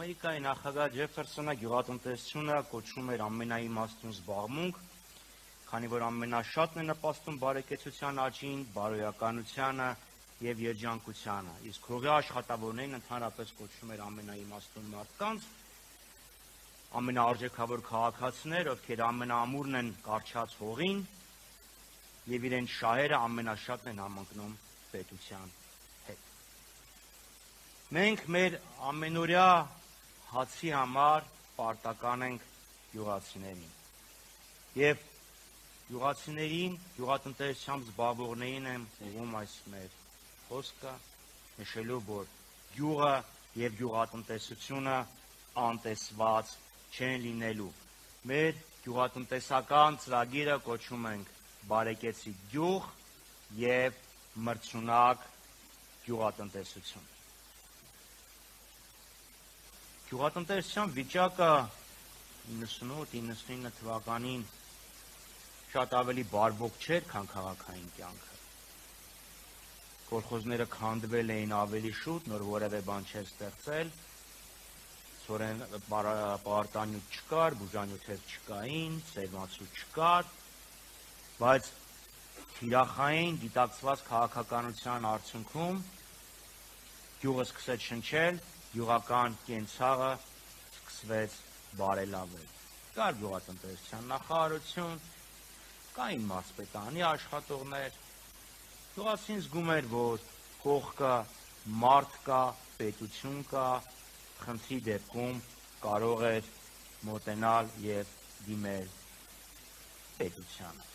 Ամերիկայի նախագահ Ջեֆերսոնը գյուղատնտեսությունը կոչում էր ամենաիմաստուն զբաղմունք, քանի որ ամենաշատն է նպաստում բարեկեցության աճին, բարոյականությանը եւ երջանկությանը, իսկ հողի աշխատավորներին ընդհանրապես կոչում էր ամենաիմաստուն մարդկանց, ամենաարժեքավոր քաղաքացիներ, ովքեր ամենաամուրն են կարճած հողին եւ իրենց շահերը ամենաշատն են համընկնում պետության հետ։ Մենք մեր ամենօրյա հացի համար պարտական ենք գյուղացիներին եւ գյուղացիներին, գյուղատնտեսությամբ զբաղվողներին եմ ուղղում այս մեր խոսքը, նշելով, որ գյուղը եւ գյուղատնտեսությունը անտեսված չեն լինելու։ Մեր գյուղատնտեսական ծրագիրը կոչում ենք բարեկեցիկ գյուղ եւ մրցունակ գյուղատնտեսություն։ Գյուղատնտեսության վիճակը 98-99 թվականին շատ ավելի բարվոք չէր, քան քաղաքային կյանքը։ Կոլխոզները քանդվել էին ավելի շուտ, նոր որևէ բան չէր ստեղծել, ցորեն պարտանյութ չկար, բուժանյութեր չկային, սերմացու չկար, բայց թիրախային գիտակցված քաղաքականության արդյունքում գյուղը սկսեց շնչել, գյուղական կենցաղը սկսվեց բարելավել։ Կար գյուղատնտեսության նախարարություն, կային մարզպետանի աշխատողներ, գյուղացին զգում էր, որ հող կա, մարդ կա, պետություն կա, խնդրի դեպքում կարող էր մոտենալ եւ դիմել պետությանը։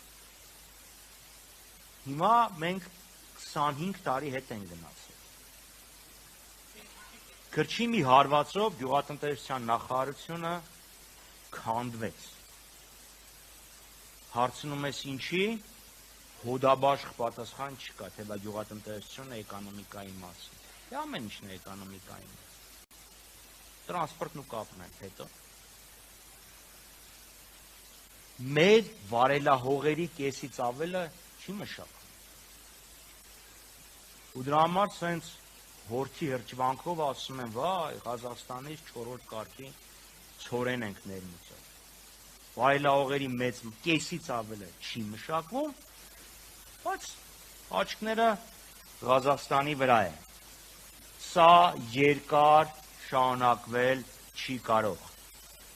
Հիմա մենք 25 տարի հետ ենք գնացել։ Գրչի մի հարվածով գյուղատնտեսության նախարարությունը քանդվեց։ Հարցնում ես ինչի, հոդաբաշխ պատասխան չկա, թե բա գյուղատնտեսությունը էկոնոմիկայի մասին։ Դե ամեն ինչն է էկոնոմիկայի մասին։ Տրանսպորտն ու կապն է, հետո։ Մեր վարելահողերի կեսից ավելը չի մշակվում։ Ու դրա համար սենց հորթի հրճվանքով ասում են, վայ, Ղազախստանից 4-րդ կարգի ցորեն ենք ներմուծել։ Վարելահողերի մեծ կեսից ավելը չի մշակվում, բայց աչքները Ղազախստանի վրա են։ Սա երկար շարունակվել չի կարող։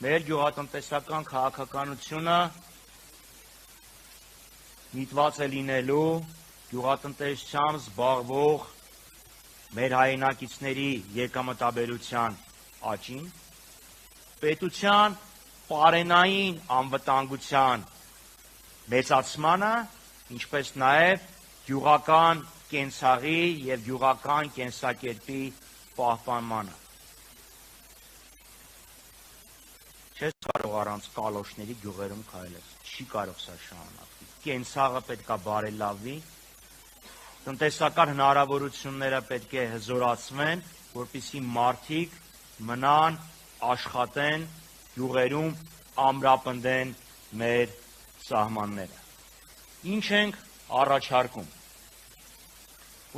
Մեր գյուղատնտեսական քաղաքականությունը միտված է լինելու գյուղատնտեսությամբ զբաղվող մեր հայրենակիցների եկամտաբերության աճին, պետության պարենային անվտանգության մեծացմանը, ինչպես նաև գյուղական կենցաղի եւ գյուղական կենսակերպի պահպանմանը։ Չես կարող առանց կալոշների գյուղերում քայլել, չի կարող սա շարունակվել։ Կենցաղը պետք է բարելավվի, տնտեսական հնարավորությունները պետք է հզորացվեն, որպեսզի մարդիկ մնան, աշխատեն, գյուղերում ամրապնդեն մեր սահմանները։ Ինչ ենք առաջարկում։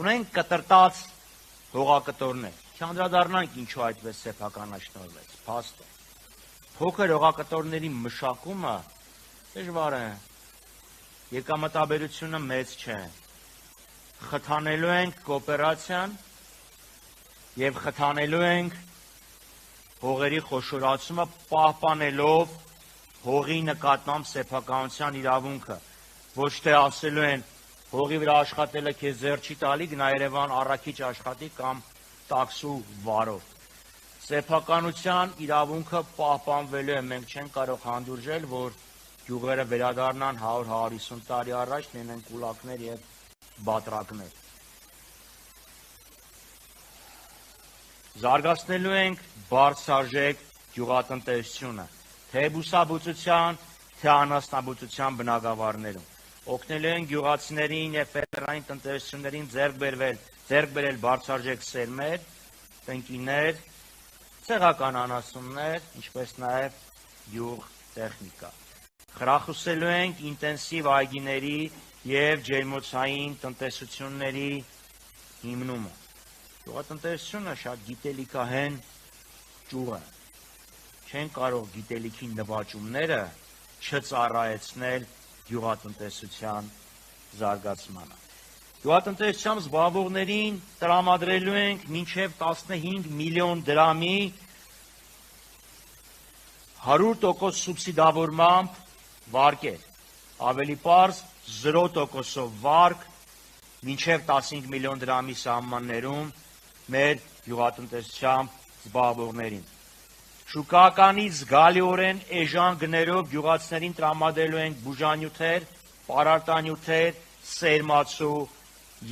Ունենք կտրտած հողակտորներ։ Չանդրադառնանք ինչու այդպես սեփականաշնորհվեց, փաստ է։ Փոքր հողակտորների մշակումը դժվար է, եկամտաբերությունը մեծ չէ։ Խթանելու ենք կոոպերացիան եւ խթանելու ենք հողերի խոշորացումը, պահպանելով հողի նկատմամբ սեփականության իրավունքը։ Ոչ թե ասելու են հողի վրա աշխատելը քեզ ձեռ չի տալի, գնա Երևան առաքիչ աշխատի կամ տաքսու վարորդ։ Սեփականության իրավունքը պահպանվելու է, մենք չենք կարող հանդուրժել, որ գյուղերը վերադառնան 100-150 տարի առաջ, լինեն կուլակներ եւ բատրակներ։ Զարգացնելու ենք բարձրարժեք գյուղատնտեսությունը, թե բուսաբուծության, թե անասնաբուծության բնագավառներում։ Օգնելու ենք գյուղացիներին եւ ֆերմերային տնտեսություններին ձեռք բերել բարձրարժեք սերմեր, տնկիներ, ցեղական անասուններ, ինչպես նաեւ գյուղ տեխնիկա։ Խրախուսելու ենք ինտենսիվ այգիների եւ ջերմոցային տնտեսությունների հիմնումը։ Գյուղատնտեսությունը շատ գիտելիքահեն ճյուղը, չեն կարող գիտելիքի նվաճումները չծառայեցնել գյուղատնտեսության զարգացմանը։ Գյուղատնտեսությամբ զբաղվողներին տրամադրելու ենք մինչև 15 միլիոն դրամի 100% սուբսիդավորմամբ վարկեր, ավելի պարզ 0%-ով վարկ մինչև 15 միլիոն դրամի սահմաններում մեր գյուղատնտեսությամբ զբաղվողներին։ Շուկականից զգալիորեն էժան գներով գյուղացիներին տրամադրելու ենք բուժանյութեր, պարարտանյութեր, սերմացու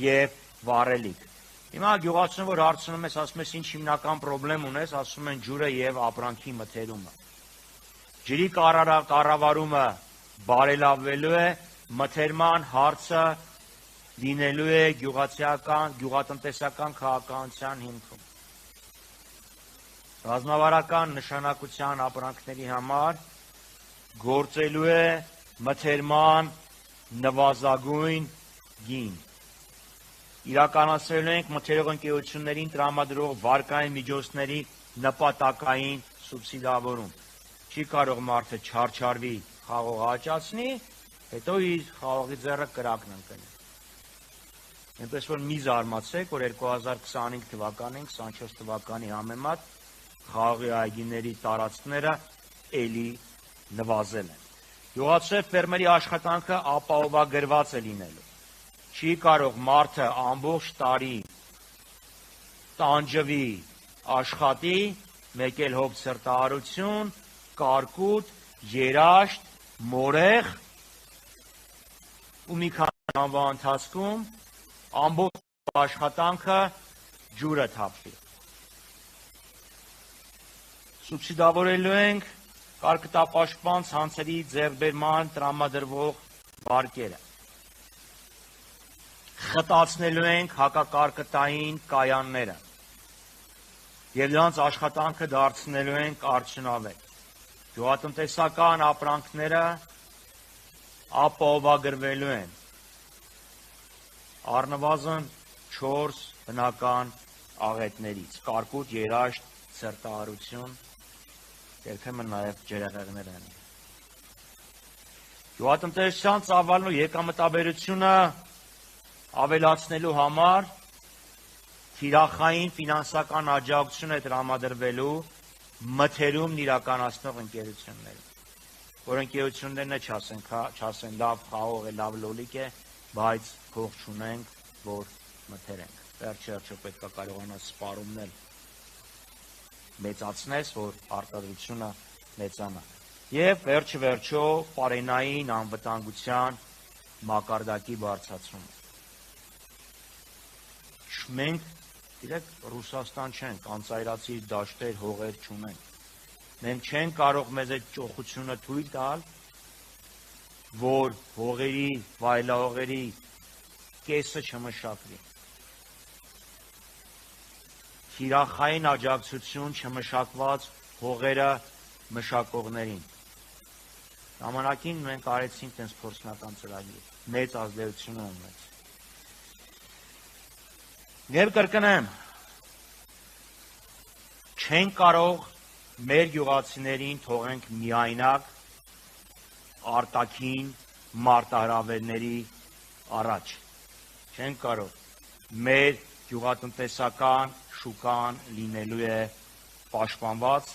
և վառելիք։ Հիմա գյուղացուն, որ հարցնում ես, ասում ես ինչ հիմնական պրոբլեմ ունես, ասում են ջուրը և ապրանքի մթերումը։ Ջրի կառավարումը բարելավվելու է, մթերման հարցը լինելու է գյուղատնտեսական քաղաքականության հիմքում։ Ռազմավարական նշանակության ապրանքների համար գործելու է մթերման նվազագույն գին։ Իրականացրելու ենք մթերող ընկերություններին տրամադրող վարկային միջոցների նպատակային սուբսիդավորում։ Չի կարող մարդը չարչարվի խաղողը աճացնի, հետո իր խաղողի ձեռը կրակն ընկնի։ Այնպես որ մի զարմացեք, որ 2025 թվականին, 24 թվականի համեմատ խաղողի այգիների տարածքները էլի նվազել են։ Գյուղացու ֆերմերի աշխատանքը ապահովագրված է լինելու։ Չի կարող մարդը ամբողջ տարի տանջվի, աշխատի, մեկ էլ հոգ սրտահարություն, կարկուտ, երաշտ, մորեղ ու մի քանի ամվա ընթացքում ամբողջ աշխատանքը ջուրը թափվի։ Սուբսիդավորելու ենք կարկտապաշտպան ցանցերի ձեռքբերման տրամադրվող վարկերը։ Խտացնելու ենք հակակարկտային կայանները և նրանց աշխատանքը դարձնելու ենք արդյունավետ։ Գյուղատնտեսական ապրանքները ապահովագրվելու են առնվազն 4 բնական աղետներից՝ կարկուտ, երաշտ, սրտահարություն, երբեմն նաև ջրեղեղներ են։ Գյուղատնտեսության ծավալն ու եկամտաբերությունը ավելացնելու համար թիրախային ֆինանսական աջակցություն է տրամադրվելու մթերումն իրականացնող ընկերություններին, որ ընկերություններն չասեն լավ խաղող է, լավ լոլիկ է, բայց փող չունենք, որ մթերենք։ Վերջ-վերջո պետք է կարողանաս սպառումն էլ մեծացնես, որ արտադրությունը մեծանա։ Եվ վերջ-վերջո պարենային անվտանգության մակարդակի բարձրացումը։ Մենք իրեք Ռուսաստան չենք, անծայրացի դաշտեր, հողեր չունենք։ Մենք չենք կարող մեզ այդ ճոխությունը թույլ տալ, որ հողերի, վայելահողերի կեսը չմշակվի։ Թիրախային աջակցություն չմշակված հողերը մշակողներին։ Ժամանակին մենք արեցինք տենց փորձնական ծրագիր, մեծ ազդեցություն ունեց։ Եվ կրկնեմ, չենք կարող մեր գյուղացիներին թողենք միայնակ արտաքին մարտահրավերների առաջ։ Չենք կարող։ Մեր գյուղատնտեսական շուկան լինելու է պաշտպանված,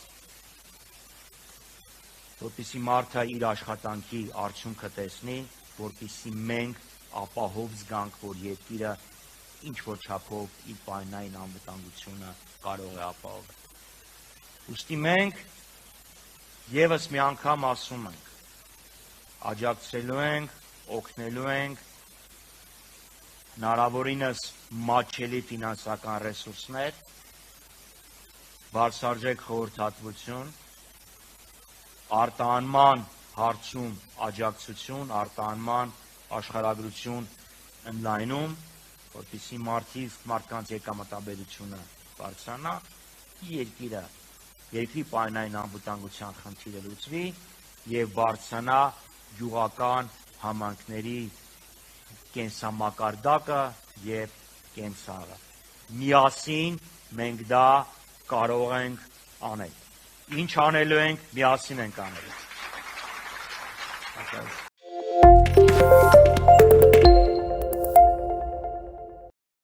որպեսզի մարդը իր աշխատանքի արդյունքը տեսնի, որպեսզի մենք ապահով զգանք, որ երկիրը ինչ-որ չափով իր պայմանային անվտանգությունը կարող է ապահովել։ Ուստի մենք ևս մի անգամ ասում ենք, աջակցելու ենք, օգնելու ենք, հնարավորինս մատչելի ֆինանսական ռեսուրսներ, բարձրաձայնեք խորհրդատվություն, արտահանման հարցում աջակցություն, արտահանման աշխարհագրություն ընդլայնում, որպեսզի մարդկանց եկամտաբերությունը բարձրանա, երկրի պայմանային անվտանգության խնդիրը լուծվի եւ բարձրանա գյուղական համայնքների կենսամակարդակը եւ կենցաղը։ Միասին մենք դա կարող ենք անել։ Ինչ անելու ենք, միասին ենք անելու։